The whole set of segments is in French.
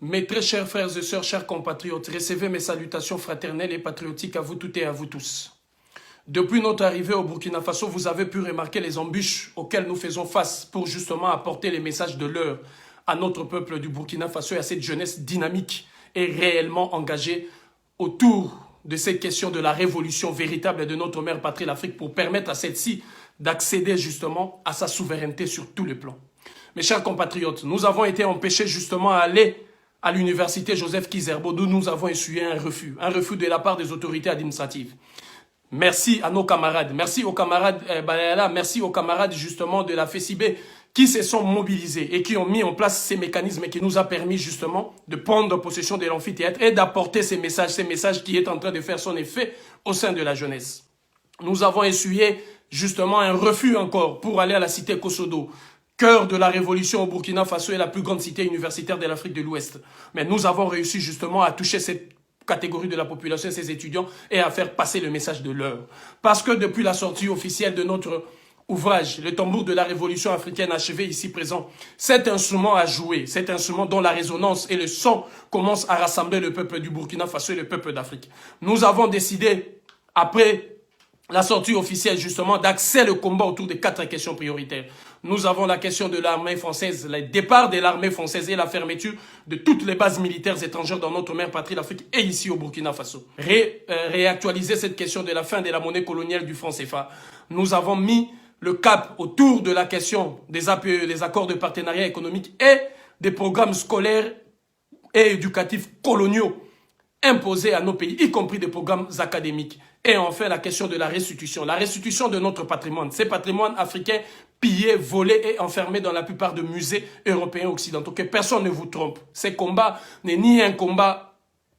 Mes très chers frères et sœurs, chers compatriotes, recevez mes salutations fraternelles et patriotiques à vous toutes et à vous tous. Depuis notre arrivée au Burkina Faso, vous avez pu remarquer les embûches auxquelles nous faisons face pour justement apporter les messages de l'heure à notre peuple du Burkina Faso et à cette jeunesse dynamique et réellement engagée autour de cette question de la révolution véritable de notre mère patrie, l'Afrique, pour permettre à celle-ci d'accéder justement à sa souveraineté sur tous les plans. Mes chers compatriotes, nous avons été empêchés justement à aller à l'université Joseph Kizerbo, d'où nous avons essuyé un refus de la part des autorités administratives. Merci à nos camarades, merci aux camarades Balayala, merci aux camarades justement de la FECIB qui se sont mobilisés et qui ont mis en place ces mécanismes qui nous a permis justement de prendre possession de l'amphithéâtre et d'apporter ces messages qui est en train de faire son effet au sein de la jeunesse. Nous avons essuyé justement un refus encore pour aller à la cité Kosodo, cœur de la révolution au Burkina Faso et la plus grande cité universitaire de l'Afrique de l'Ouest. Mais nous avons réussi justement à toucher cette catégorie de la population, ces étudiants, et à faire passer le message de l'heure. Parce que depuis la sortie officielle de notre ouvrage, le tambour de la révolution africaine achevé ici présent, cet instrument a joué, cet instrument dont la résonance et le son commencent à rassembler le peuple du Burkina Faso et le peuple d'Afrique. Nous avons décidé, après la sortie officielle justement, d'axer le combat autour de 4 questions prioritaires. Nous avons la question de l'armée française, le départ de l'armée française et la fermeture de toutes les bases militaires étrangères dans notre mère patrie, l'Afrique et ici au Burkina Faso. Réactualiser cette question de la fin de la monnaie coloniale du franc CFA. Nous avons mis le cap autour de la question des APE, les accords de partenariat économique et des programmes scolaires et éducatifs coloniaux imposés à nos pays, y compris des programmes académiques. Et enfin, la question de la restitution de notre patrimoine. Ces patrimoines africains pillés, volés et enfermés dans la plupart de musées européens occidentaux. Que personne ne vous trompe. Ces combats n'est ni un combat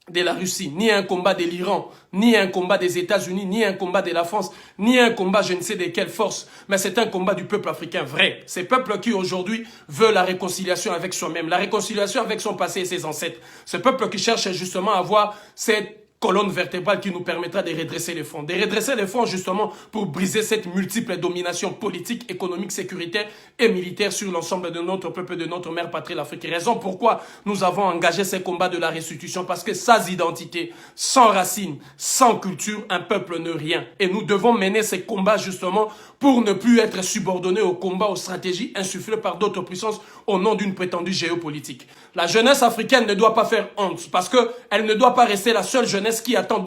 de la Russie, ni un combat de l'Iran, ni un combat des États-Unis, ni un combat de la France, ni un combat je ne sais de quelle force, mais c'est un combat du peuple africain vrai. Ces peuples qui aujourd'hui veulent la réconciliation avec soi-même, la réconciliation avec son passé et ses ancêtres. Ce peuple qui cherche justement à avoir cette colonne vertébrale qui nous permettra de redresser les fronts. De redresser les fronts justement pour briser cette multiple domination politique, économique, sécuritaire et militaire sur l'ensemble de notre peuple, de notre mère patrie, l'Afrique. Raison pourquoi nous avons engagé ces combats de la restitution, parce que sans identité, sans racines, sans culture, un peuple n'est rien. Et nous devons mener ces combats justement pour ne plus être subordonnés aux combats, aux stratégies insufflées par d'autres puissances au nom d'une prétendue géopolitique. La jeunesse africaine ne doit pas faire honte parce qu'elle ne doit pas rester la seule jeunesse qui attend